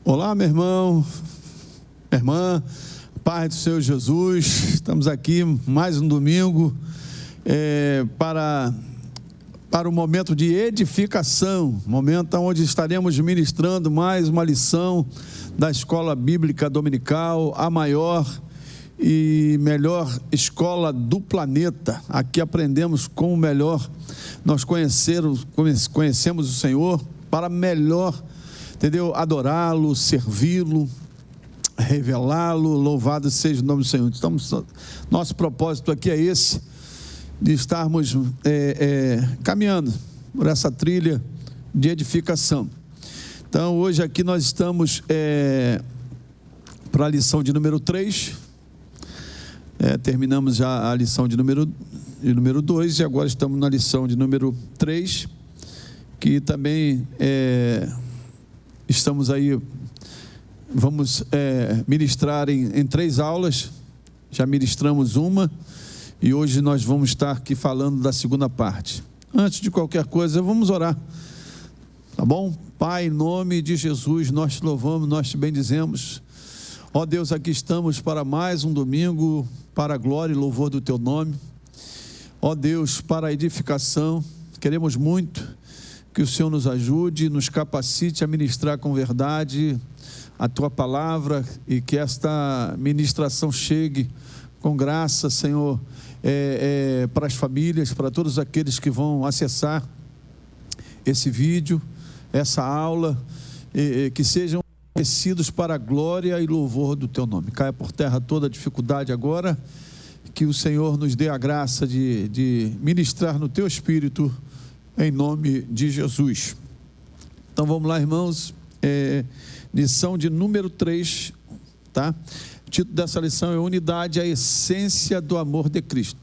Olá, meu irmão, minha irmã, Pai do Senhor Jesus, estamos aqui mais um domingo para o momento de edificação, momento onde estaremos ministrando mais uma lição da Escola Bíblica Dominical, a maior e melhor escola do planeta. Aqui aprendemos como melhor nós conhecemos o Senhor, para melhor, entendeu? Adorá-lo, servi-lo, revelá-lo. Louvado seja o nome do Senhor. Então, nosso propósito aqui é esse, de estarmos caminhando por essa trilha de edificação. Então, hoje aqui nós estamos para a lição de número 3, terminamos já a lição de número 2 e agora estamos na lição de número 3, que também estamos aí, vamos ministrar em 3 aulas. Já ministramos uma e hoje nós vamos estar aqui falando da segunda parte. Antes de qualquer coisa, vamos orar, tá bom? Pai, em nome de Jesus, nós te louvamos, nós te bendizemos. Ó Deus, aqui estamos para mais um domingo, para a glória e louvor do teu nome. Ó Deus, para a edificação, queremos muito que o Senhor nos ajude, nos capacite a ministrar com verdade a tua palavra e que esta ministração chegue com graça, Senhor, para as famílias, para todos aqueles que vão acessar esse vídeo, essa aula, que sejam conhecidos para a glória e louvor do teu nome. Caia por terra toda a dificuldade agora, que o Senhor nos dê a graça de ministrar no teu Espírito, em nome de Jesus. Então vamos lá, irmãos, lição de número 3, tá? O título dessa lição é Unidade, a essência do amor de Cristo,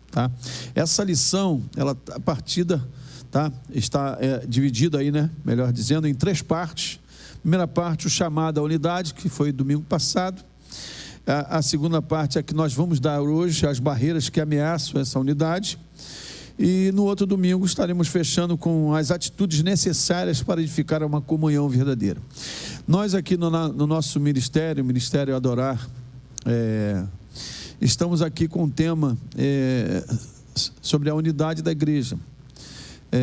tá? Essa lição, ela a partida, tá? Está dividida aí, né? Melhor dizendo, em 3 partes. Primeira parte, o chamado à unidade, que foi domingo passado. A segunda parte é que nós vamos dar hoje, as barreiras que ameaçam essa unidade. E no outro domingo estaremos fechando com as atitudes necessárias para edificar uma comunhão verdadeira. Nós aqui no nosso ministério, Ministério Adorar, estamos aqui com um tema sobre a unidade da igreja.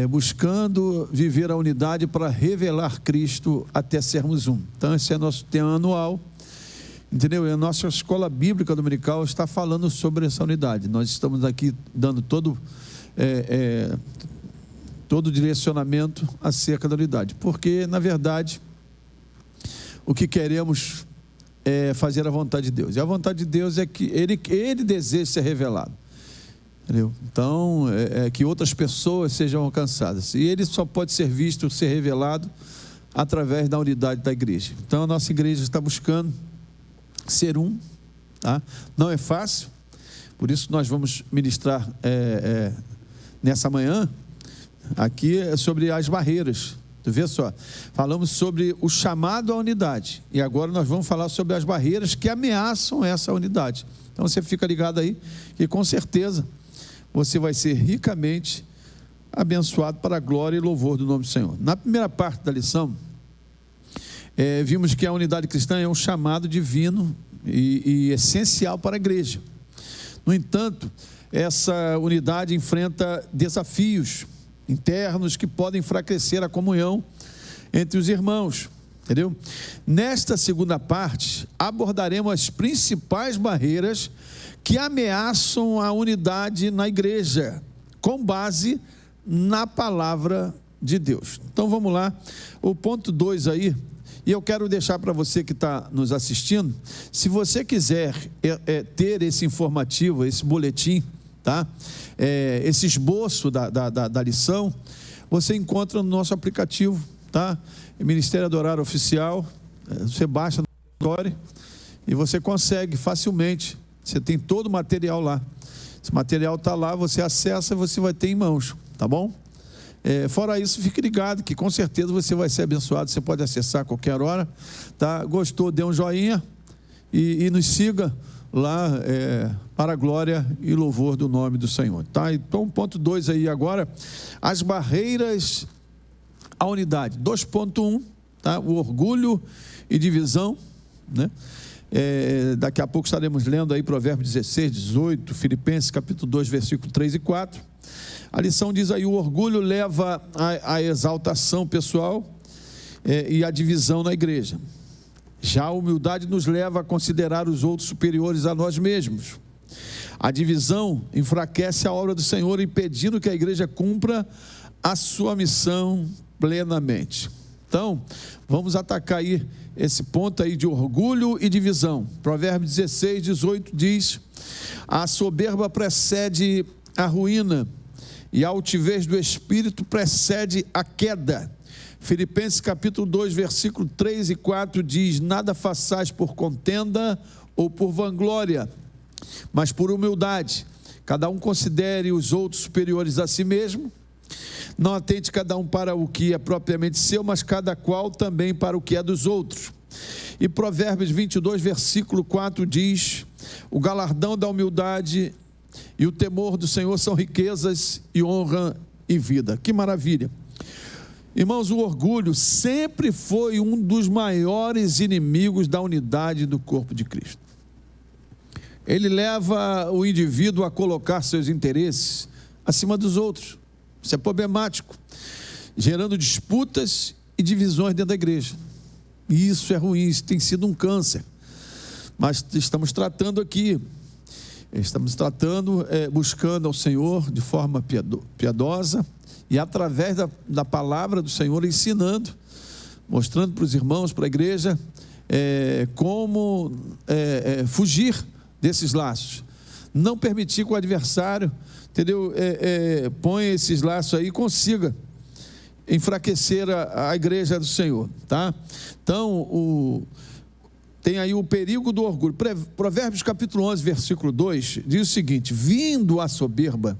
Buscando viver a unidade para revelar Cristo até sermos um. Então esse é nosso tema anual, entendeu? E a nossa Escola Bíblica Dominical está falando sobre essa unidade. Nós estamos aqui dando todo o direcionamento acerca da unidade, porque na verdade o que queremos é fazer a vontade de Deus, e a vontade de Deus é que Ele deseja ser revelado, entendeu? Então que outras pessoas sejam alcançadas, e Ele só pode ser visto, ser revelado através da unidade da igreja. Então a nossa igreja está buscando ser um, tá? Não é fácil, por isso nós vamos ministrar nessa manhã aqui sobre as barreiras. Tu vê só, falamos sobre o chamado à unidade, e agora nós vamos falar sobre as barreiras que ameaçam essa unidade. Então você fica ligado aí, que com certeza você vai ser ricamente abençoado para a glória e louvor do nome do Senhor. Na primeira parte da lição, vimos que a unidade cristã é um chamado divino e essencial para a igreja. No entanto, essa unidade enfrenta desafios internos que podem enfraquecer a comunhão entre os irmãos, entendeu? Nesta segunda parte, abordaremos as principais barreiras que ameaçam a unidade na igreja, com base na palavra de Deus. Então vamos lá, o ponto 2 aí, e eu quero deixar para você que está nos assistindo, se você quiser ter esse informativo, esse boletim, tá? Esse esboço da lição, você encontra no nosso aplicativo, tá? Ministério Adorar Oficial, você baixa no Store e você consegue facilmente, você tem todo o material lá. Esse material está lá, você acessa e você vai ter em mãos, tá bom? Fora isso, fique ligado que com certeza você vai ser abençoado, você pode acessar a qualquer hora, tá? Gostou, dê um joinha e nos siga lá, para a glória e louvor do nome do Senhor, tá? Então, ponto 2 aí agora, as barreiras à unidade, 2.1, tá? O orgulho e divisão, né? Daqui a pouco estaremos lendo aí Provérbios 16, 18, Filipenses capítulo 2, versículo 3 e 4. A lição diz aí: o orgulho leva à exaltação pessoal e à divisão na igreja. Já a humildade nos leva a considerar os outros superiores a nós mesmos. A divisão enfraquece a obra do Senhor, impedindo que a igreja cumpra a sua missão plenamente. Então, vamos atacar aí esse ponto aí de orgulho e divisão. Provérbios 16, 18 diz: a soberba precede a ruína, e a altivez do espírito precede a queda. Filipenses capítulo 2, versículo 3 e 4 diz: nada façais por contenda ou por vanglória, mas por humildade. Cada um considere os outros superiores a si mesmo. Não atente cada um para o que é propriamente seu, mas cada qual também para o que é dos outros. E Provérbios 22, versículo 4 diz: o galardão da humildade e o temor do Senhor são riquezas e honra e vida. Que maravilha! Irmãos, o orgulho sempre foi um dos maiores inimigos da unidade do corpo de Cristo. Ele leva o indivíduo a colocar seus interesses acima dos outros. Isso é problemático, gerando disputas e divisões dentro da igreja. E isso é ruim, isso tem sido um câncer. Mas estamos tratando aqui, buscando ao Senhor de forma piedosa e através da palavra do Senhor, ensinando, mostrando para os irmãos, para a igreja, como fugir desses laços. Não permitir que o adversário, entendeu, ponha esses laços aí e consiga enfraquecer a igreja do Senhor, tá? Então, tem aí o perigo do orgulho. Provérbios capítulo 11, versículo 2, diz o seguinte: vindo a soberba,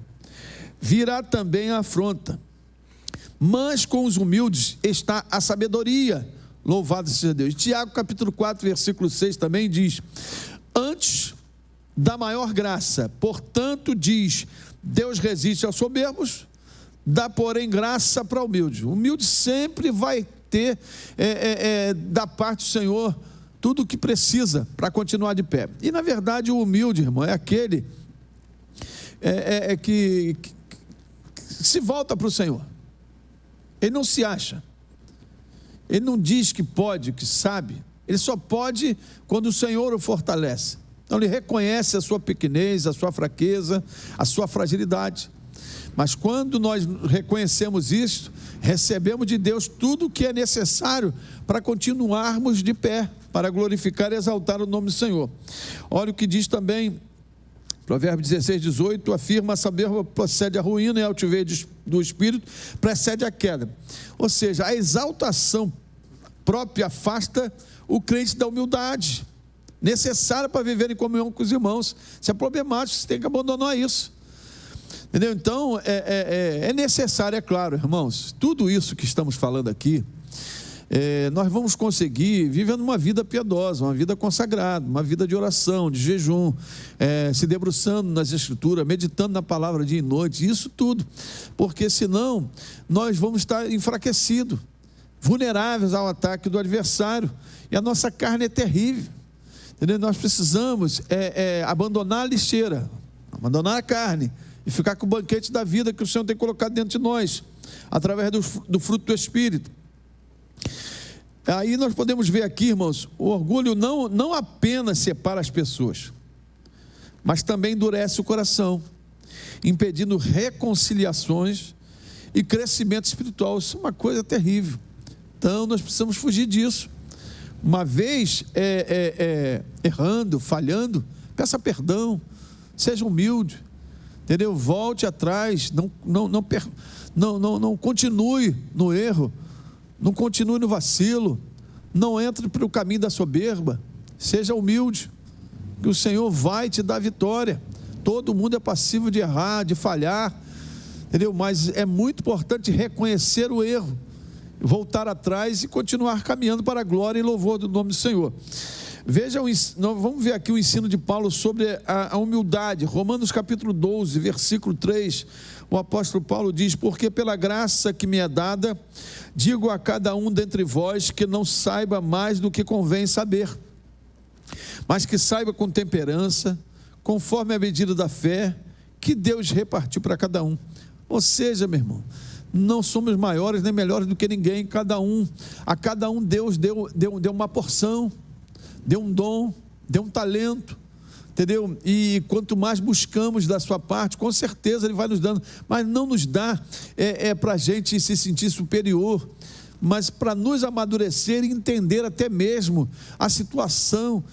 virá também a afronta, mas com os humildes está a sabedoria. Louvado seja Deus. Tiago capítulo 4, versículo 6 também diz: antes da maior graça, portanto diz, Deus resiste aos soberbos, dá porém graça para o humilde. O humilde sempre vai ter da parte do Senhor tudo o que precisa para continuar de pé. E na verdade o humilde, irmão, é aquele que se volta para o Senhor. Ele não se acha, ele não diz que pode, que sabe. Ele só pode quando o Senhor o fortalece. Então ele reconhece a sua pequenez, a sua fraqueza, a sua fragilidade. Mas quando nós reconhecemos isso, recebemos de Deus tudo o que é necessário para continuarmos de pé, para glorificar e exaltar o nome do Senhor. Olha o que diz também, Provérbios 16, 18, afirma: a soberba precede a ruína e a altivez do espírito precede a queda. Ou seja, a exaltação própria afasta o crente da humildade necessária para viver em comunhão com os irmãos. Isso é problemático, você tem que abandonar isso. Entendeu? Então, é necessário, é claro, irmãos, tudo isso que estamos falando aqui, nós vamos conseguir vivendo uma vida piedosa, uma vida consagrada, uma vida de oração, de jejum, se debruçando nas Escrituras, meditando na palavra dia e noite, isso tudo, porque senão nós vamos estar enfraquecidos, vulneráveis ao ataque do adversário, e a nossa carne é terrível. Entendeu? Nós precisamos abandonar a lixeira, abandonar a carne e ficar com o banquete da vida que o Senhor tem colocado dentro de nós, através do fruto do Espírito. Aí nós podemos ver aqui, irmãos, o orgulho não apenas separa as pessoas, mas também endurece o coração, impedindo reconciliações e crescimento espiritual. Isso é uma coisa terrível. Então nós precisamos fugir disso. Uma vez errando, falhando, peça perdão, seja humilde, entendeu? Volte atrás, não continue no erro, não continue no vacilo, não entre pelo caminho da soberba, seja humilde, que o Senhor vai te dar vitória. Todo mundo é passivo de errar, de falhar, entendeu? Mas é muito importante reconhecer o erro, voltar atrás e continuar caminhando para a glória e louvor do nome do Senhor. Veja, vamos ver aqui o ensino de Paulo sobre a humildade. Romanos capítulo 12, versículo 3, o apóstolo Paulo diz: porque pela graça que me é dada, digo a cada um dentre vós que não saiba mais do que convém saber, mas que saiba com temperança, conforme a medida da fé que Deus repartiu para cada um. Ou seja, meu irmão, não somos maiores nem melhores do que ninguém. A cada um Deus deu uma porção, deu um dom, deu um talento, entendeu? E quanto mais buscamos da sua parte, com certeza Ele vai nos dando, mas não nos dá para a gente se sentir superior, mas para nos amadurecer e entender até mesmo a situação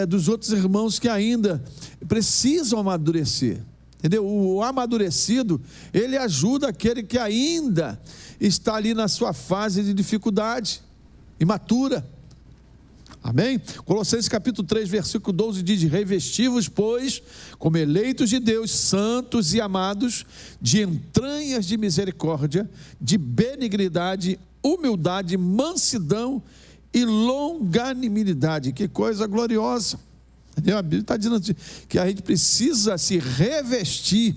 dos outros irmãos que ainda precisam amadurecer, entendeu? O amadurecido, ele ajuda aquele que ainda está ali na sua fase de dificuldade, imatura. Amém? Colossenses capítulo 3, versículo 12 diz: revesti-vos, pois, como eleitos de Deus, santos e amados, de entranhas de misericórdia, de benignidade, humildade, mansidão e longanimidade. Que coisa gloriosa! Entendeu? A Bíblia está dizendo que a gente precisa se revestir,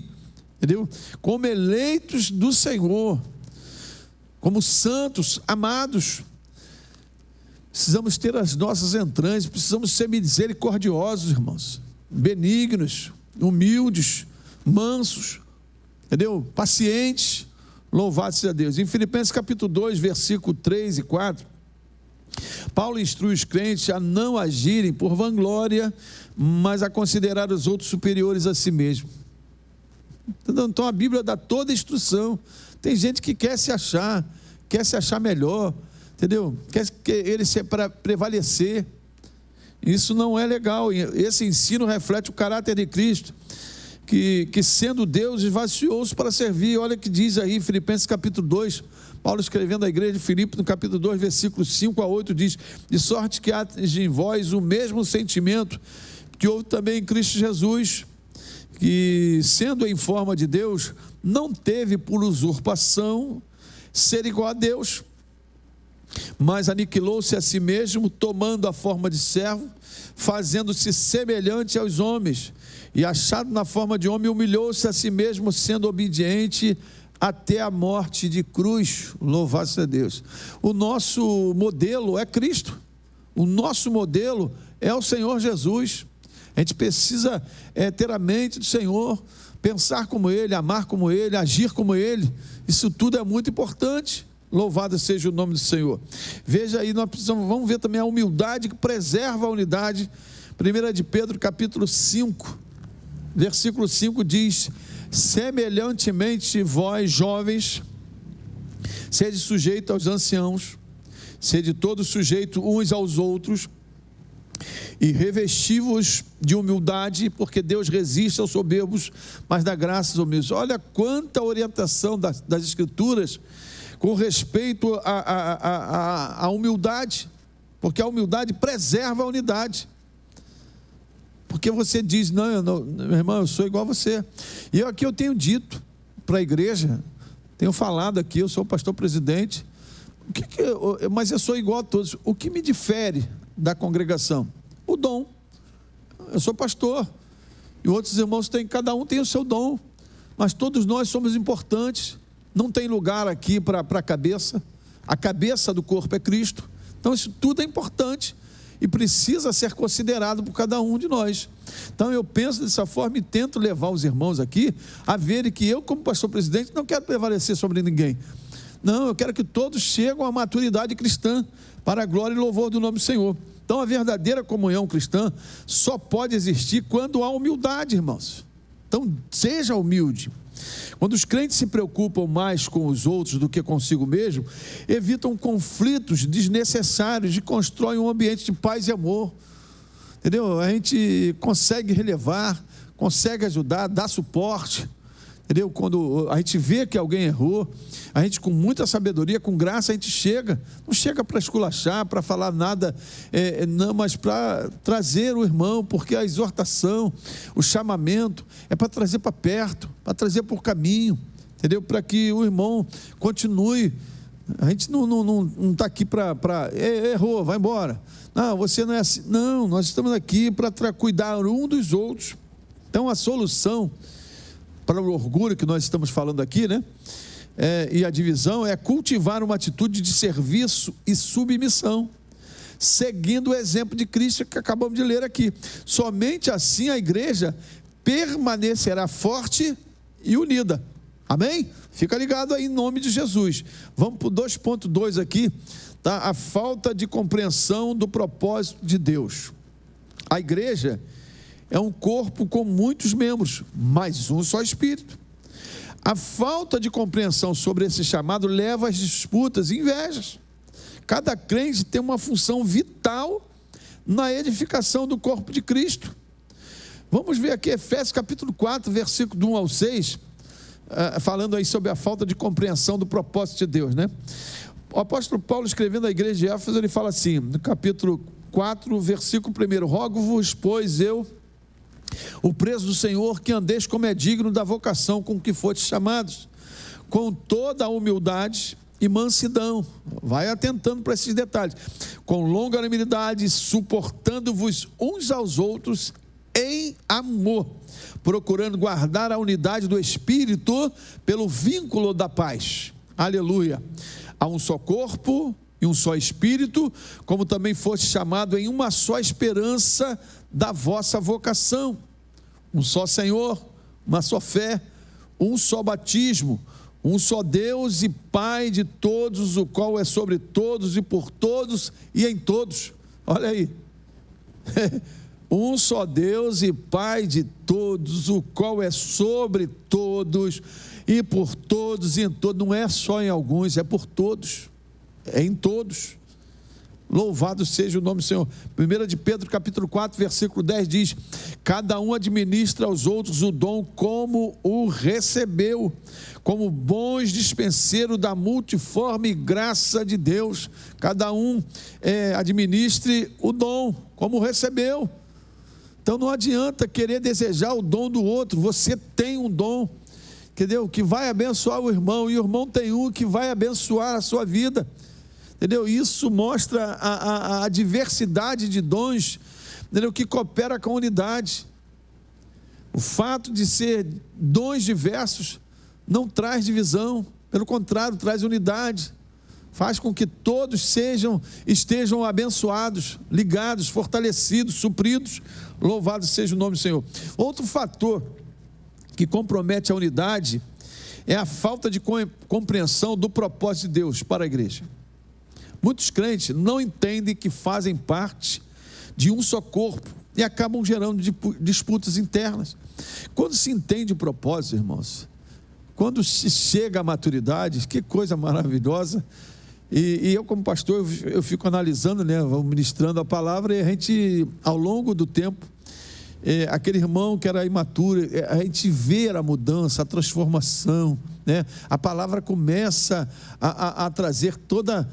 entendeu? Como eleitos do Senhor, como santos, amados. Precisamos ter as nossas entranhas, precisamos ser misericordiosos, irmãos, benignos, humildes, mansos, entendeu? Pacientes. Louvado seja Deus. Em Filipenses capítulo 2, versículo 3 e 4, Paulo instrui os crentes a não agirem por vanglória, mas a considerar os outros superiores a si mesmo. Então a Bíblia dá toda a instrução. Tem gente que quer se achar melhor, entendeu? Quer ele se prevalecer. Isso não é legal. Esse ensino reflete o caráter de Cristo, que sendo Deus esvaziou-se para servir. Olha o que diz aí em Filipenses capítulo 2, Paulo escrevendo à igreja de Filipe, no capítulo 2, versículos 5 a 8, diz: de sorte que haja em vós o mesmo sentimento que houve também em Cristo Jesus, que sendo em forma de Deus, não teve por usurpação ser igual a Deus, mas aniquilou-se a si mesmo, tomando a forma de servo, fazendo-se semelhante aos homens, e achado na forma de homem, humilhou-se a si mesmo, sendo obediente até a morte de cruz. Louvado seja Deus. O nosso modelo é Cristo, o nosso modelo é o Senhor Jesus. A gente precisa ter a mente do Senhor, pensar como Ele, amar como Ele, agir como Ele. Isso tudo é muito importante. Louvado seja o nome do Senhor. Veja aí, vamos ver também a humildade que preserva a unidade. 1 de Pedro capítulo 5, versículo 5 diz: semelhantemente vós jovens, sede sujeito aos anciãos, sede todos sujeitos uns aos outros, e revesti-vos de humildade, porque Deus resiste aos soberbos, mas dá graças aos humildes. Olha quanta orientação das Escrituras com respeito à humildade, porque a humildade preserva a unidade. Porque você diz: não, meu irmão, eu sou igual a você. E aqui eu tenho dito para a igreja, tenho falado aqui, eu sou o pastor presidente, mas eu sou igual a todos. O que me difere da congregação? O dom. Eu sou pastor, e outros irmãos cada um tem o seu dom, mas todos nós somos importantes. Não tem lugar aqui para a cabeça do corpo é Cristo. Então isso tudo é importante e precisa ser considerado por cada um de nós. Então eu penso dessa forma e tento levar os irmãos aqui a verem que eu, como pastor presidente, não quero prevalecer sobre ninguém. Não, eu quero que todos cheguem à maturidade cristã, para a glória e louvor do nome do Senhor. Então a verdadeira comunhão cristã só pode existir quando há humildade, irmãos. Então seja humilde. Quando os crentes se preocupam mais com os outros do que consigo mesmo, evitam conflitos desnecessários e constroem um ambiente de paz e amor. Entendeu? A gente consegue relevar, consegue ajudar, dar suporte. Entendeu? Quando a gente vê que alguém errou, a gente com muita sabedoria, com graça, a gente não chega para esculachar, para falar nada, não, mas para trazer o irmão, porque a exortação, o chamamento, é para trazer para perto, para trazer por caminho, entendeu? Para que o irmão continue. A gente não está aqui para errou, vai embora. Não, você não é assim. Não, nós estamos aqui para cuidar um dos outros. Então a solução para o orgulho que nós estamos falando aqui, né? E a divisão é cultivar uma atitude de serviço e submissão, seguindo o exemplo de Cristo que acabamos de ler aqui. Somente assim a igreja permanecerá forte e unida. Amém? Fica ligado aí em nome de Jesus. Vamos para o 2.2 aqui, tá? A falta de compreensão do propósito de Deus. A igreja é um corpo com muitos membros, mas um só espírito. A falta de compreensão sobre esse chamado leva às disputas e invejas. Cada crente tem uma função vital na edificação do corpo de Cristo. Vamos ver aqui Efésios capítulo 4, versículo 1 ao 6, falando aí sobre a falta de compreensão do propósito de Deus, né? O apóstolo Paulo, escrevendo à igreja de Éfeso, ele fala assim, no capítulo 4, versículo 1: rogo-vos, pois eu, o preso do Senhor, que andeis como é digno da vocação com que fostes chamados, com toda a humildade e mansidão. Vai atentando para esses detalhes. Com longanimidade, suportando-vos uns aos outros em amor, procurando guardar a unidade do Espírito pelo vínculo da paz. Aleluia. Há um só corpo e um só Espírito, como também foste chamado em uma só esperança da vossa vocação. Um só Senhor, uma só fé, um só batismo, um só Deus e Pai de todos, o qual é sobre todos e por todos e em todos. Olha aí. Um só Deus e Pai de todos, o qual é sobre todos e por todos e em todos. Não é só em alguns, é por todos, é em todos. Louvado seja o nome do Senhor. 1 de Pedro capítulo 4, versículo 10 diz: cada um administra aos outros o dom como o recebeu, como bons dispenseiros da multiforme graça de Deus. Cada um administre o dom como recebeu. Então não adianta querer desejar o dom do outro. Você tem um dom, entendeu? Que vai abençoar o irmão, e o irmão tem um que vai abençoar a sua vida, entendeu? Isso mostra a diversidade de dons, entendeu? Que coopera com a unidade. O fato de ser dons diversos não traz divisão, pelo contrário, traz unidade. Faz com que todos estejam abençoados, ligados, fortalecidos, supridos. Louvado seja o nome do Senhor. Outro fator que compromete a unidade é a falta de compreensão do propósito de Deus para a igreja. Muitos crentes não entendem que fazem parte de um só corpo e acabam gerando disputas internas. Quando se entende o propósito, irmãos, quando se chega à maturidade, que coisa maravilhosa. E eu, como pastor, eu fico analisando, né, ministrando a palavra, e a gente, ao longo do tempo, aquele irmão que era imaturo, a gente vê a mudança, a transformação, né? A palavra começa a trazer toda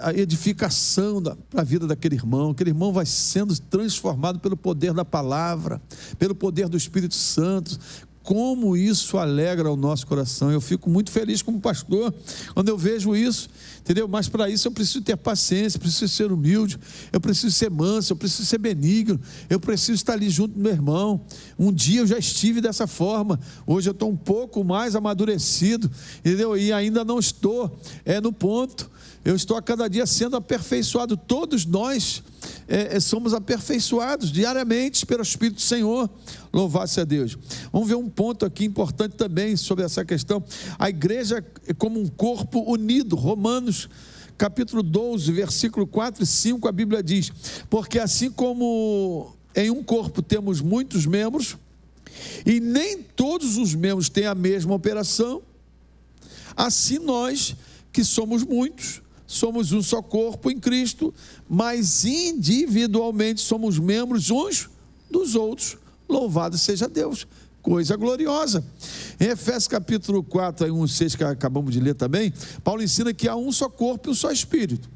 a edificação para a vida daquele irmão. Aquele irmão vai sendo transformado pelo poder da palavra, pelo poder do Espírito Santo. Como isso alegra o nosso coração. Eu fico muito feliz como pastor quando eu vejo isso, entendeu? Mas para isso eu preciso ter paciência, preciso ser humilde, eu preciso ser manso, eu preciso ser benigno, eu preciso estar ali junto do meu irmão. Um dia eu já estive dessa forma, hoje eu estou um pouco mais amadurecido, entendeu? E ainda não estou no ponto. Eu estou a cada dia sendo aperfeiçoado. Todos nós somos aperfeiçoados diariamente pelo Espírito do Senhor. Louvado-se a Deus. Vamos ver um ponto aqui importante também sobre essa questão. A igreja é como um corpo unido. Romanos capítulo 12, versículo 4 e 5, a Bíblia diz: porque assim como em um corpo temos muitos membros, e nem todos os membros têm a mesma operação, assim nós, que somos muitos, somos um só corpo em Cristo, mas individualmente somos membros uns dos outros. Louvado seja Deus, coisa gloriosa. Em Efésios capítulo 4, 1, 6, que acabamos de ler também, Paulo ensina que há um só corpo e um só espírito.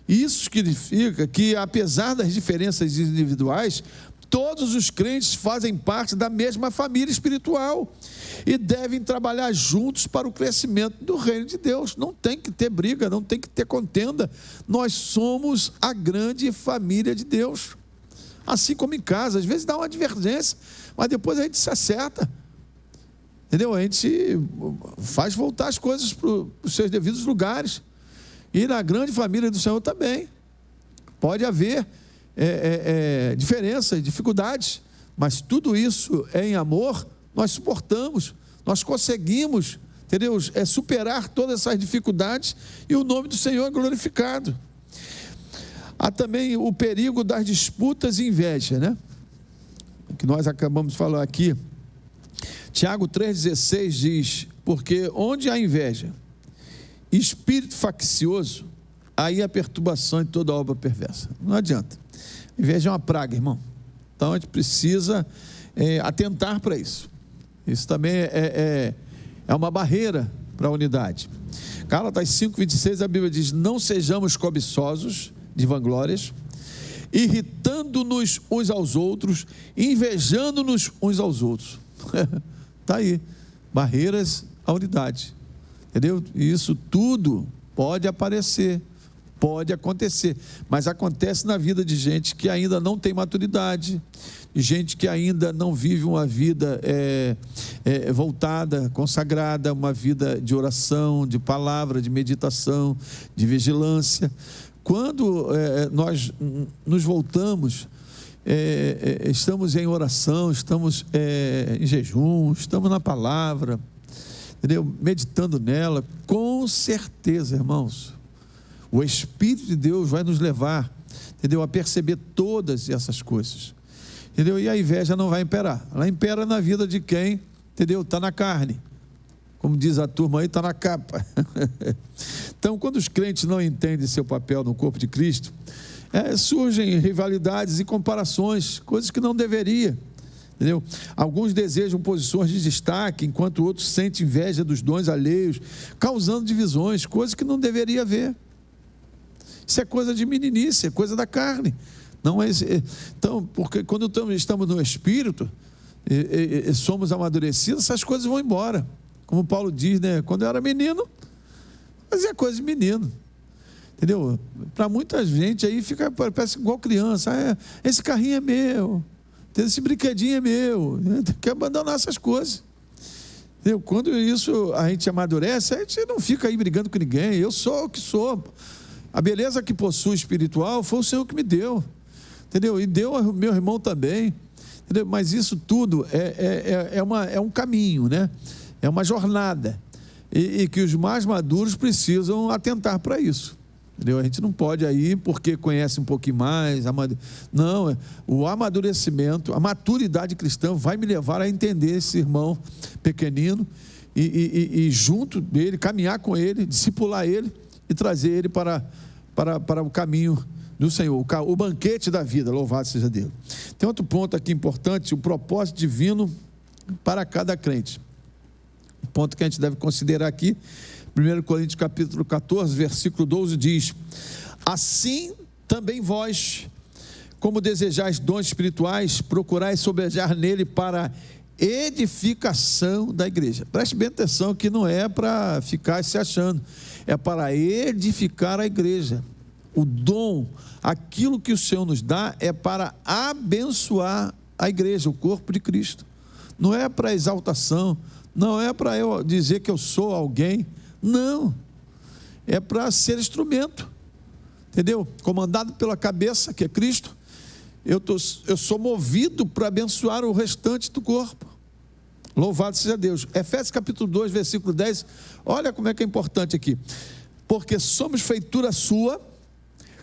Isso significa que, apesar das diferenças individuais, todos os crentes fazem parte da mesma família espiritual e devem trabalhar juntos para o crescimento do reino de Deus. Não tem que ter briga, não tem que ter contenda. Nós somos a grande família de Deus. Assim como em casa, às vezes dá uma divergência, mas depois a gente se acerta. entendeu? A gente faz voltar as coisas para os seus devidos lugares. E na grande família do Senhor também. Pode haver diferenças, dificuldades, mas tudo isso em amor, nós suportamos, nós conseguimos, entendeu? Superar todas essas dificuldades e o nome do Senhor é glorificado. Há também o perigo das disputas e inveja, né? Que nós acabamos de falar aqui. Tiago 3,16 diz: porque onde há inveja, espírito faccioso, aí a perturbação de toda obra perversa. Não adianta. Inveja é uma praga, irmão. Então a gente precisa atentar para isso. Isso também é uma barreira para a unidade. Gálatas 5,26, a Bíblia diz: não sejamos cobiçosos de vanglórias, irritando-nos uns aos outros, invejando-nos uns aos outros. Está aí, barreiras à unidade, entendeu? E isso tudo pode aparecer, pode acontecer, mas acontece na vida de gente que ainda não tem maturidade, de gente que ainda não vive uma vida voltada, consagrada, uma vida de oração, de palavra, de meditação, de vigilância. Quando nós nos voltamos, estamos em oração, estamos em jejum, estamos na palavra, entendeu? Meditando nela, com certeza, irmãos, o Espírito de Deus vai nos levar, entendeu? A perceber todas essas coisas, entendeu? E a inveja não vai imperar, ela impera na vida de quem, entendeu? Está na carne. Como diz a turma aí, está na capa. Então, quando os crentes não entendem seu papel no corpo de Cristo, surgem rivalidades e comparações, coisas que não deveria, entendeu? Alguns desejam posições de destaque, enquanto outros sentem inveja dos dons alheios, causando divisões, coisas que não deveria haver. Isso é coisa de meninice, é coisa da carne. Não é, então, porque quando estamos no Espírito, somos amadurecidos, essas coisas vão embora. Como Paulo diz, né? Quando eu era menino, fazia coisa de menino, entendeu? Para muita gente aí parece igual criança. Esse carrinho é meu, esse brinquedinho é meu, tem que abandonar essas coisas, entendeu? Quando isso a gente amadurece, a gente não fica aí brigando com ninguém. Eu sou o que sou, a beleza que possuo espiritual foi o Senhor que me deu, entendeu? E deu ao meu irmão também, entendeu? Mas isso tudo é um caminho, né? É uma jornada, e que os mais maduros precisam atentar para isso, entendeu? A gente não pode aí, porque conhece um pouquinho mais, não, o amadurecimento, a maturidade cristã vai me levar a entender esse irmão pequenino, e junto dele, caminhar com ele, discipular ele, e trazer ele para o caminho do Senhor, o banquete da vida, louvado seja Deus. Tem outro ponto aqui importante, o propósito divino para cada crente. O ponto que a gente deve considerar aqui, 1 Coríntios capítulo 14, versículo 12 diz: assim também vós, como desejais dons espirituais, procurais sobejar nele para edificação da igreja. Preste bem atenção que não é para ficar se achando, é para edificar a igreja. O dom, aquilo que o Senhor nos dá, é para abençoar a igreja, o corpo de Cristo. Não é para exaltação, não é para eu dizer que eu sou alguém, não, é para ser instrumento, entendeu? Comandado pela cabeça, que é Cristo, eu sou movido para abençoar o restante do corpo. Louvado seja Deus. Efésios capítulo 2, versículo 10, olha como é que é importante aqui: porque somos feitura sua,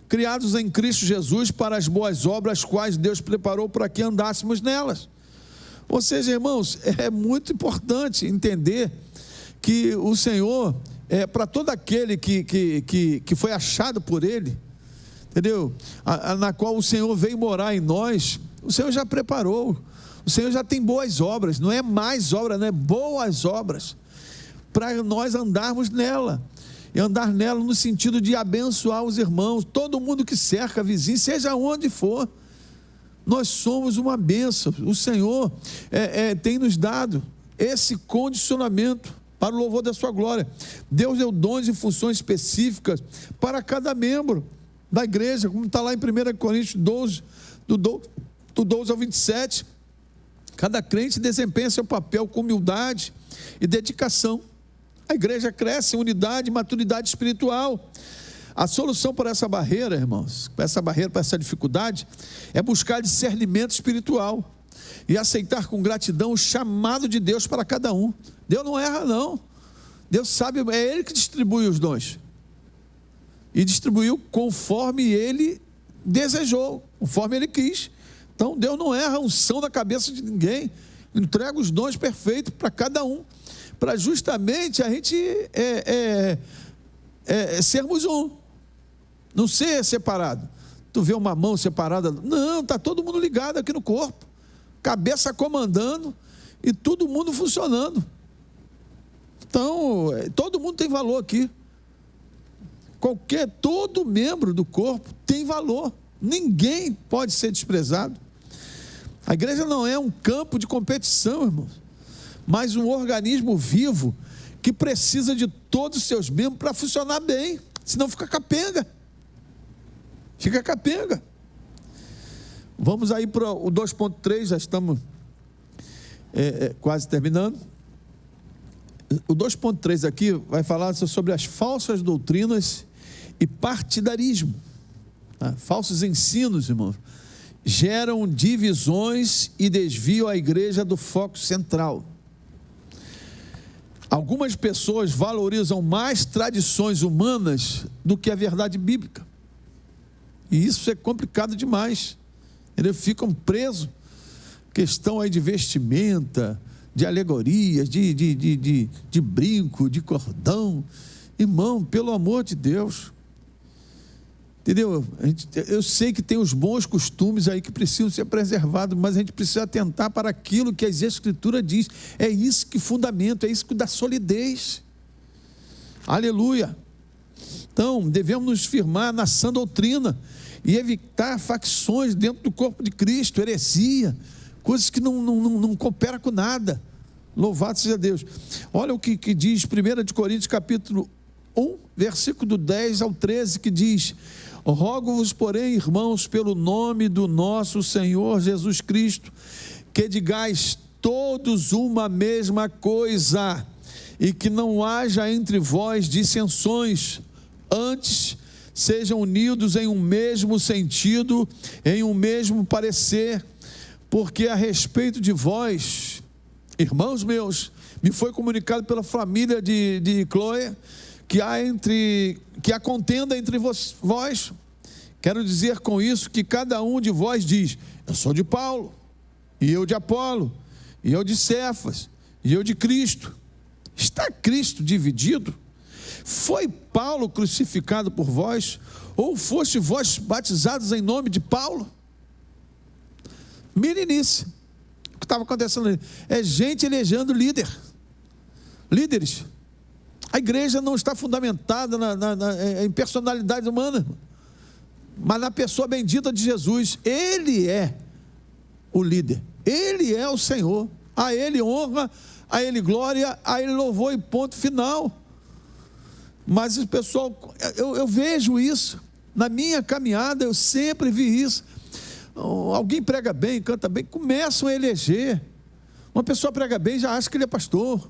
criados em Cristo Jesus para as boas obras, as quais Deus preparou para que andássemos nelas. Ou seja, irmãos, é muito importante entender que o Senhor, para todo aquele que foi achado por Ele, entendeu? Na qual o Senhor veio morar em nós, o Senhor já preparou, o Senhor já tem boas obras, não é mais obras, não é boas obras, para nós andarmos nela, e andar nela no sentido de abençoar os irmãos, todo mundo que cerca, vizinho, seja onde for. Nós somos uma bênção. O Senhor tem nos dado esse condicionamento para o louvor da sua glória. Deus deu dons e funções específicas para cada membro da igreja, como está lá em 1 Coríntios 12, do 12 ao 27, Cada crente desempenha seu papel com humildade e dedicação. A igreja cresce em unidade e maturidade espiritual. A solução para essa barreira, irmãos, para essa dificuldade, é buscar discernimento espiritual e aceitar com gratidão o chamado de Deus para cada um. Deus não erra, não. Deus sabe, é Ele que distribui os dons. E distribuiu conforme Ele desejou, conforme Ele quis. Então Deus não erra a unção da cabeça de ninguém. Entrega os dons perfeitos para cada um, para justamente a gente sermos um, não ser separado. Tu vê uma mão separada? Não, está todo mundo ligado aqui no corpo, cabeça comandando e todo mundo funcionando. Então, todo mundo tem valor aqui. Todo membro do corpo tem valor. Ninguém pode ser desprezado. A igreja não é um campo de competição, irmãos, mas um organismo vivo que precisa de todos os seus membros para funcionar bem, senão fica capenga. Fica capenga. Vamos aí para o 2.3, já estamos quase terminando. O 2.3 aqui vai falar sobre as falsas doutrinas e partidarismo. Tá? Falsos ensinos, irmãos, geram divisões e desviam a igreja do foco central. Algumas pessoas valorizam mais tradições humanas do que a verdade bíblica. E isso é complicado demais. Eles ficam presos. Questão aí de vestimenta, de alegorias, de brinco, de cordão. Irmão, pelo amor de Deus. Entendeu? Eu sei que tem os bons costumes aí que precisam ser preservados, mas a gente precisa atentar para aquilo que as Escrituras diz. É isso que fundamenta, é isso que dá solidez. Aleluia. Então, devemos nos firmar na sã doutrina e evitar facções dentro do corpo de Cristo, heresia, coisas que não cooperam com nada. Louvado seja Deus. Olha o que diz 1 Coríntios capítulo 1, versículo 10 ao 13, que diz: rogo-vos, porém, irmãos, pelo nome do nosso Senhor Jesus Cristo, que digais todos uma mesma coisa, e que não haja entre vós dissensões, antes sejam unidos em um mesmo sentido, em um mesmo parecer, porque a respeito de vós, irmãos meus, me foi comunicado pela família de Cloé, que há contenda entre vós. Quero dizer com isso que cada um de vós diz: eu sou de Paulo, e eu de Apolo, e eu de Cefas, e eu de Cristo. Está Cristo dividido? Foi Paulo crucificado por vós? Ou foste vós batizados em nome de Paulo? Meninice. O que estava acontecendo ali? É gente elegendo líderes. A igreja não está fundamentada em personalidade humana, mas na pessoa bendita de Jesus. Ele é o líder, Ele é o Senhor. A Ele honra, a Ele glória, a Ele louvor e ponto final. Mas o pessoal, eu vejo isso, na minha caminhada eu sempre vi isso. Alguém prega bem, canta bem, começam a eleger. Uma pessoa prega bem, já acha que ele é pastor.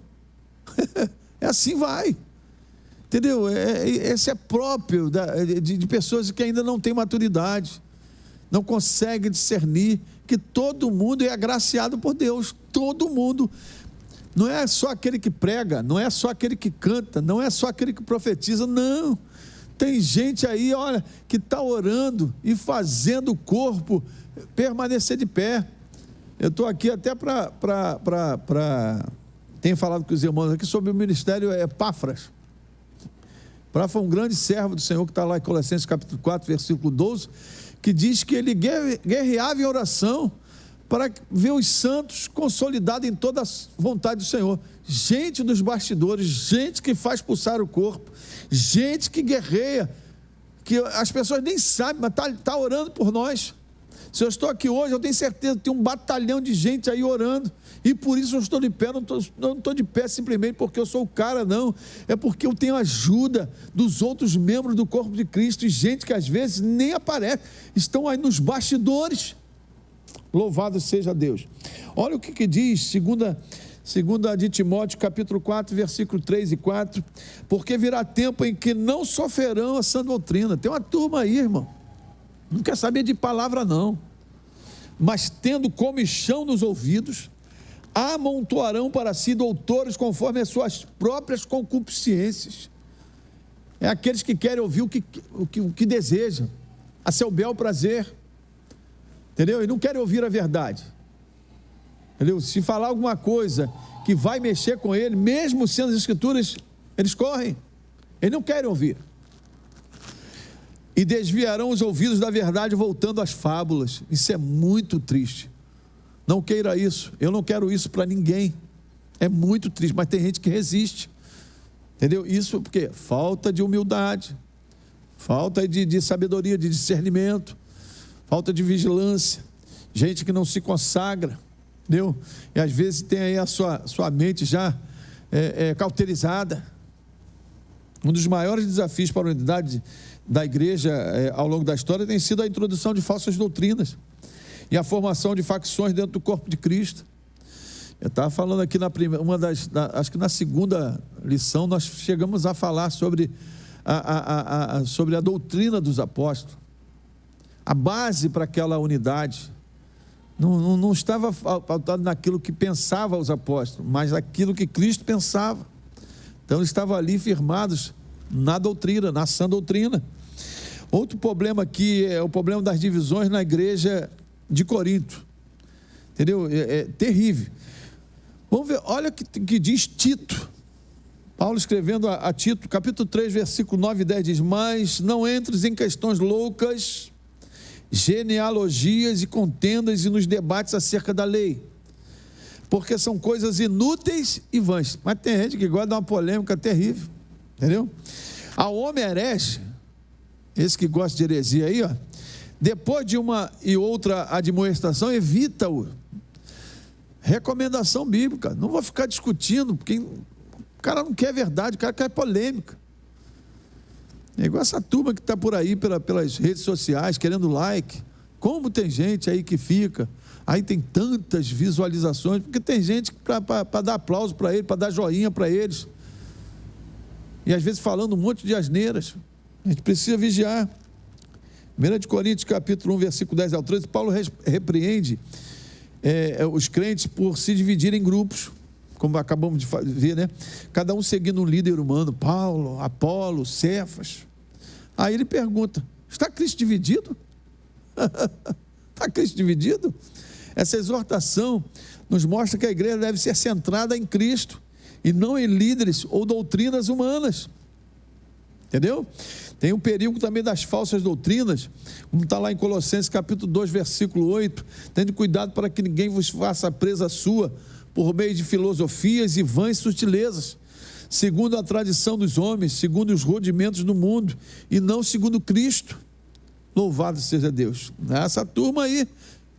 É assim vai, entendeu? Esse é próprio de pessoas que ainda não têm maturidade, não conseguem discernir que todo mundo é agraciado por Deus, todo mundo. Não é só aquele que prega, não é só aquele que canta, não é só aquele que profetiza, não. Tem gente aí, olha, que está orando e fazendo o corpo permanecer de pé. Eu estou aqui até tenho falado com os irmãos aqui sobre o ministério Epáfras. Epáfras foi um grande servo do Senhor que está lá em Colossenses capítulo 4, versículo 12, que diz que ele guerreava em oração para ver os santos consolidados em toda a vontade do Senhor. Gente dos bastidores, gente que faz pulsar o corpo, gente que guerreia, que as pessoas nem sabem, mas está orando por nós. Se eu estou aqui hoje, eu tenho certeza que tem um batalhão de gente aí orando, e por isso eu estou de pé. Não estou de pé simplesmente porque eu sou o cara, não, é porque eu tenho ajuda dos outros membros do corpo de Cristo, e gente que às vezes nem aparece, estão aí nos bastidores. Louvado seja Deus. Olha o que diz, segunda de Timóteo, capítulo 4, versículo 3 e 4. Porque virá tempo em que não sofrerão a sã doutrina. Tem uma turma aí, irmão, não quer saber de palavra não, mas tendo comichão nos ouvidos, amontoarão para si doutores conforme as suas próprias concupiscências. É aqueles que querem ouvir o que desejam, a seu bel prazer, entendeu? E não querem ouvir a verdade, entendeu? Se falar alguma coisa que vai mexer com ele, mesmo sendo as escrituras, eles correm, eles não querem ouvir. E desviarão os ouvidos da verdade, voltando às fábulas. Isso é muito triste. Não queira isso, eu não quero isso para ninguém. É muito triste, mas tem gente que resiste, entendeu? Isso porque falta de humildade, falta de sabedoria, de discernimento, falta de vigilância, gente que não se consagra, entendeu? E às vezes tem aí a sua mente já cauterizada. Um dos maiores desafios para a unidade da igreja ao longo da história tem sido a introdução de falsas doutrinas e a formação de facções dentro do corpo de Cristo. Eu estava falando aqui acho que na segunda lição nós chegamos a falar sobre sobre a doutrina dos apóstolos. A base para aquela unidade não estava pautado naquilo que pensavam os apóstolos, mas naquilo que Cristo pensava. Então eles estavam ali firmados na doutrina, na sã doutrina. Outro problema aqui é o problema das divisões na igreja de Corinto, entendeu? É terrível. Vamos ver, olha o que diz Tito. Paulo escrevendo a Tito, capítulo 3, versículo 9 e 10, diz: mas não entres em questões loucas, genealogias e contendas e nos debates acerca da lei, porque são coisas inúteis e vãs. Mas tem gente que gosta de uma polêmica terrível, entendeu? Ao homem herege, esse que gosta de heresia aí, ó, depois de uma e outra admoestação, evita-o. Recomendação bíblica. Não vou ficar discutindo, porque o cara não quer verdade, o cara quer polêmica. É igual essa turma que está por aí pelas redes sociais, querendo like. Como tem gente aí que fica, aí tem tantas visualizações, porque tem gente para dar aplauso para ele, para dar joinha para eles. E às vezes falando um monte de asneiras. A gente precisa vigiar. 1 Coríntios capítulo 1, versículo 10 ao 13, Paulo repreende os crentes por se dividir em grupos, como acabamos de ver, né? Cada um seguindo um líder humano, Paulo, Apolo, Cefas. Aí ele pergunta: está Cristo dividido? Está Cristo dividido? Essa exortação nos mostra que a igreja deve ser centrada em Cristo e não em líderes ou doutrinas humanas. Entendeu? Tem um perigo também das falsas doutrinas, como está lá em Colossenses capítulo 2, versículo 8, tendo cuidado para que ninguém vos faça presa sua, por meio de filosofias e vãs sutilezas, segundo a tradição dos homens, segundo os rudimentos do mundo, e não segundo Cristo. Louvado seja Deus. Essa turma aí,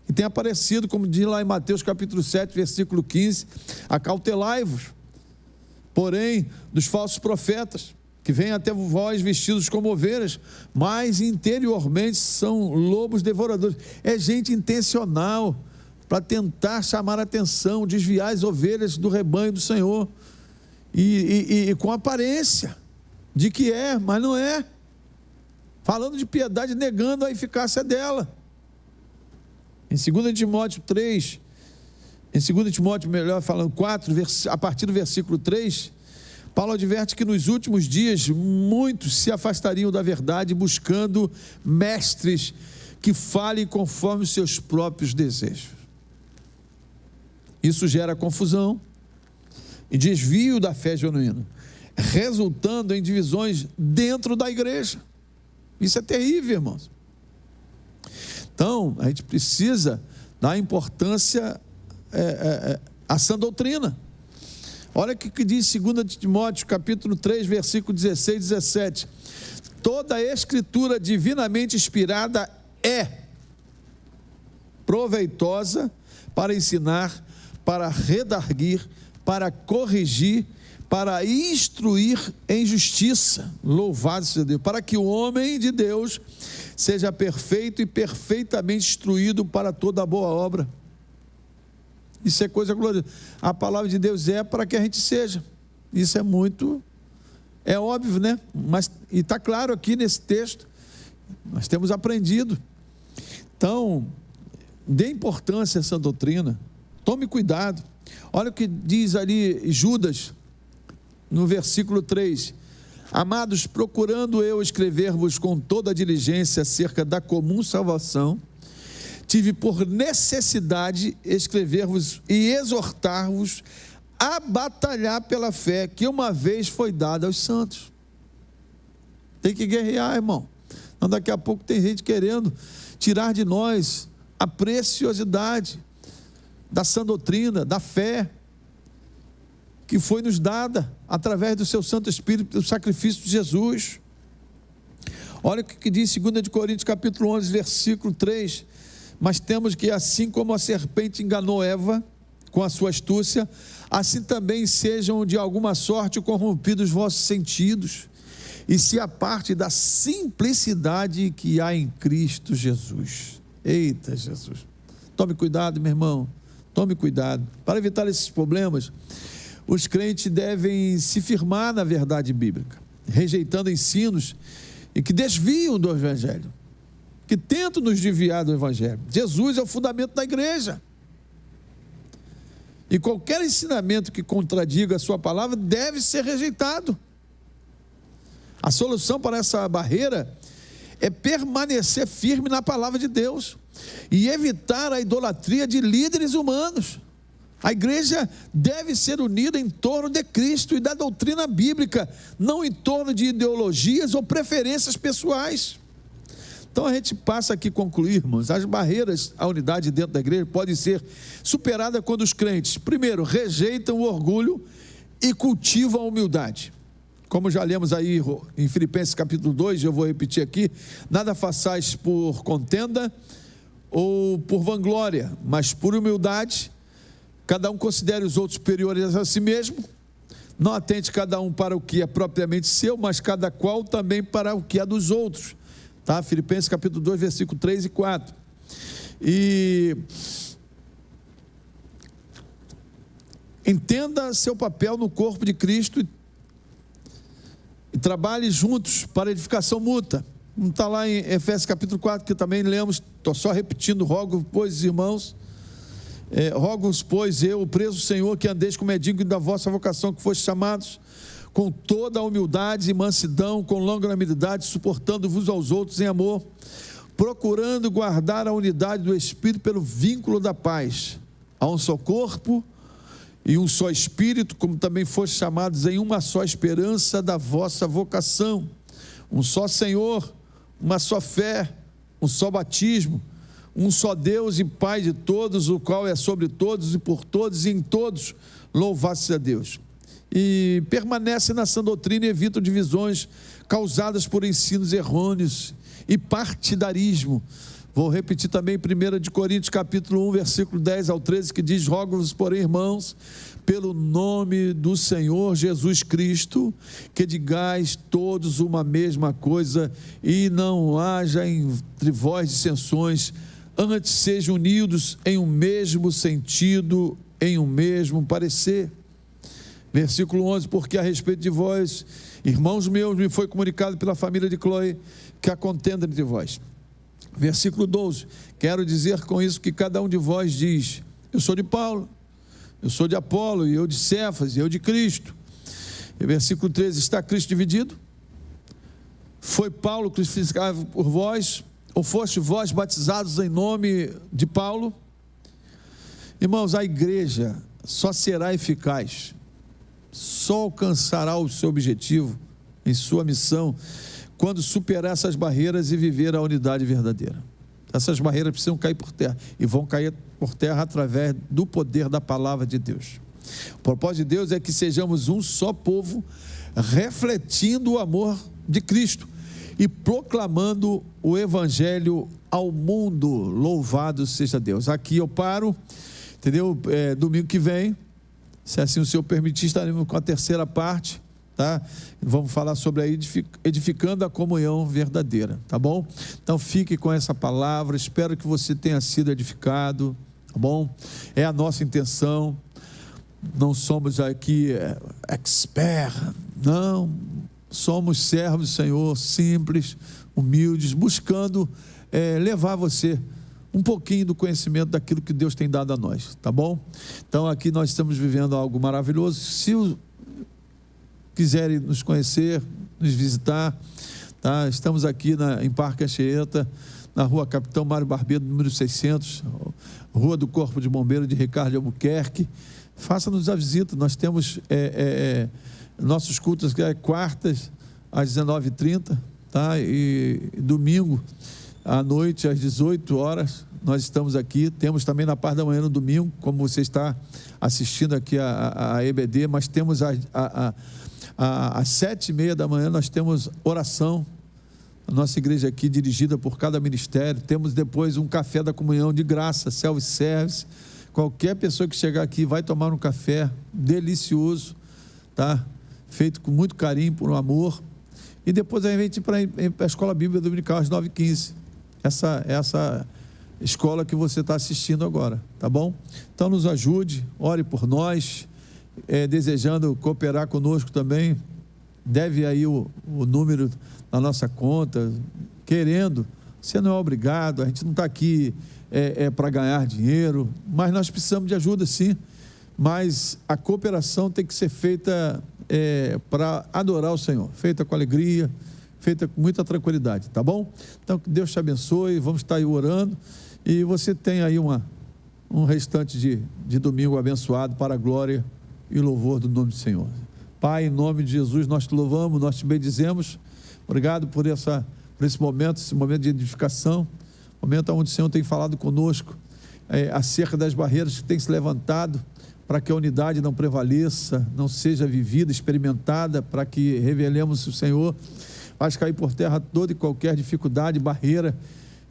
que tem aparecido, como diz lá em Mateus capítulo 7, versículo 15, acautelai-vos, porém, dos falsos profetas, que vêm até vós vestidos como ovelhas, mas interiormente são lobos devoradores. É gente intencional, para tentar chamar a atenção, desviar as ovelhas do rebanho do Senhor, e com aparência de que mas não é, falando de piedade, negando a eficácia dela. Em 2 Timóteo 3, em 2 Timóteo, melhor falando, 4, a partir do versículo 3, Paulo adverte que nos últimos dias muitos se afastariam da verdade, buscando mestres que falem conforme os seus próprios desejos. Isso gera confusão e desvio da fé genuína, resultando em divisões dentro da igreja. Isso é terrível, irmãos. Então, a gente precisa dar importância à sã doutrina. Olha o que diz 2 Timóteo, capítulo 3, versículo 16 e 17. Toda a escritura divinamente inspirada é proveitosa para ensinar, para redarguir, para corrigir, para instruir em justiça. Louvado seja Deus. Para que o homem de Deus seja perfeito e perfeitamente instruído para toda boa obra. Isso é coisa gloriosa. A palavra de Deus é para que a gente seja. Isso é muito, é óbvio, né? Mas, e está claro aqui nesse texto, nós temos aprendido. Então, dê importância a essa doutrina, tome cuidado. Olha o que diz ali Judas, no versículo 3. Amados, procurando eu escrever-vos com toda a diligência acerca da comum salvação, tive por necessidade escrever-vos e exortar-vos a batalhar pela fé que uma vez foi dada aos santos. Tem que guerrear, irmão. Então, daqui a pouco tem gente querendo tirar de nós a preciosidade da sã doutrina, da fé, que foi nos dada através do seu Santo Espírito, do sacrifício de Jesus. Olha o que diz 2 Coríntios capítulo 11, versículo 3. Mas temos que, assim como a serpente enganou Eva com a sua astúcia, assim também sejam de alguma sorte corrompidos vossos sentidos, e se aparte da simplicidade que há em Cristo Jesus. Eita Jesus, tome cuidado, meu irmão, tome cuidado. Para evitar esses problemas, os crentes devem se firmar na verdade bíblica, rejeitando ensinos e que desviam do Evangelho, que tentam nos desviar do Evangelho. Jesus é o fundamento da igreja, e qualquer ensinamento que contradiga a sua palavra deve ser rejeitado. A solução para essa barreira é permanecer firme na palavra de Deus e evitar a idolatria de líderes humanos. A igreja deve ser unida em torno de Cristo e da doutrina bíblica, não em torno de ideologias ou preferências pessoais. Então a gente passa aqui a concluir, irmãos, as barreiras à unidade dentro da igreja podem ser superadas quando os crentes, primeiro, rejeitam o orgulho e cultivam a humildade. Como já lemos aí em Filipenses capítulo 2, eu vou repetir aqui: nada façais por contenda ou por vanglória, mas por humildade, cada um considere os outros superiores a si mesmo, não atente cada um para o que é propriamente seu, mas cada qual também para o que é dos outros. Tá? Filipenses capítulo 2, versículo 3 e 4. E entenda seu papel no corpo de Cristo e trabalhe juntos para edificação mútua. Não está lá em Efésios capítulo 4, que também lemos, estou só repetindo: rogo, pois, irmãos, rogo-vos, pois, eu, o preso do Senhor, que andeis como é digno da vossa vocação, que fostes chamados, com toda a humildade e mansidão, com longanimidade, suportando-vos aos outros em amor, procurando guardar a unidade do Espírito pelo vínculo da paz. Há um só corpo e um só Espírito, como também fostes chamados em uma só esperança da vossa vocação, um só Senhor, uma só fé, um só batismo, um só Deus e Pai de todos, o qual é sobre todos e por todos e em todos. Louvado seja Deus. E permanece na sã doutrina e evita divisões causadas por ensinos errôneos e partidarismo. Vou repetir também 1 Coríntios capítulo 1, versículo 10 ao 13, que diz: rogo-vos, porém, irmãos, pelo nome do Senhor Jesus Cristo, que digais todos uma mesma coisa e não haja entre vós dissensões, antes sejam unidos em um mesmo sentido, em um mesmo parecer. Versículo 11: porque a respeito de vós, irmãos meus, me foi comunicado pela família de Cloé que há contenda entre vós. Versículo 12: quero dizer com isso que cada um de vós diz: eu sou de Paulo, eu sou de Apolo, e eu de Cefas, e eu de Cristo. E versículo 13: está Cristo dividido? Foi Paulo crucificado por vós? Ou foste vós batizados em nome de Paulo? Irmãos, a igreja só será eficaz, só alcançará o seu objetivo em sua missão quando superar essas barreiras e viver a unidade verdadeira. Essas barreiras precisam cair por terra, e vão cair por terra através do poder da palavra de Deus. O propósito de Deus é que sejamos um só povo, refletindo o amor de Cristo e proclamando o Evangelho ao mundo. Louvado seja Deus. Aqui eu paro, entendeu? Domingo que vem, se assim o Senhor permitir, estaremos com a terceira parte, tá? Vamos falar sobre a edificando a comunhão verdadeira, tá bom? Então fique com essa palavra, espero que você tenha sido edificado, tá bom? É a nossa intenção. Não somos aqui expert, não. Somos servos do Senhor, simples, humildes, buscando levar você um pouquinho do conhecimento daquilo que Deus tem dado a nós, tá bom? Então aqui nós estamos vivendo algo maravilhoso. Se quiserem nos conhecer, nos visitar, tá? Estamos aqui em Parque Anchieta, na rua Capitão Mário Barbeiro, número 600, rua do Corpo de Bombeiro de Ricardo de Albuquerque. Faça-nos a visita. Nós temos nossos cultos quartas às 19h30, tá? E domingo à noite às 18 horas nós estamos aqui. Temos também na parte da manhã no domingo, como você está assistindo aqui a EBD, mas temos às 7h30 da manhã nós temos oração. A nossa igreja aqui dirigida por cada ministério. Temos depois um café da comunhão de graça, self-service. Qualquer pessoa que chegar aqui vai tomar um café delicioso, tá? Feito com muito carinho, por amor. E depois a gente vai para a Escola Bíblica Dominical às 9h15. Essa escola que você está assistindo agora, tá bom? Então nos ajude, ore por nós, desejando cooperar conosco também. Deve aí o número da nossa conta, querendo. Você não é obrigado, a gente não está aqui para ganhar dinheiro, mas nós precisamos de ajuda sim. Mas a cooperação tem que ser feita para adorar o Senhor, feita com alegria, feita com muita tranquilidade, tá bom? Então que Deus te abençoe, vamos estar aí orando, e você tem aí um restante de domingo abençoado para a glória e louvor do nome do Senhor. Pai, em nome de Jesus, nós te louvamos, nós te bendizemos. Obrigado por esse momento de edificação, momento onde o Senhor tem falado conosco acerca das barreiras que têm se levantado para que a unidade não prevaleça, não seja vivida, experimentada, para que revelemos o Senhor, faz cair por terra toda e qualquer dificuldade, barreira,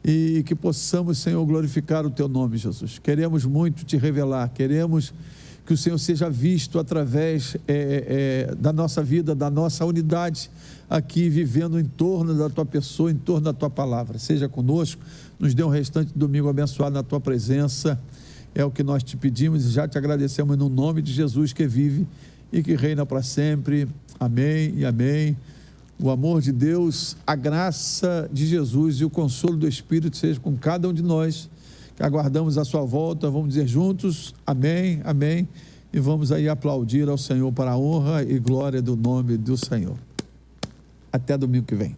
e que possamos, Senhor, glorificar o Teu nome, Jesus. Queremos muito Te revelar, queremos que o Senhor seja visto através da nossa vida, da nossa unidade aqui, vivendo em torno da Tua pessoa, em torno da Tua palavra. Seja conosco, nos dê um restante de domingo abençoado na Tua presença. É o que nós te pedimos e já te agradecemos no nome de Jesus, que vive e que reina para sempre. Amém e amém. O amor de Deus, a graça de Jesus e o consolo do Espírito seja com cada um de nós, que aguardamos a sua volta. Vamos dizer juntos, amém, amém, e vamos aí aplaudir ao Senhor para a honra e glória do nome do Senhor. Até domingo que vem.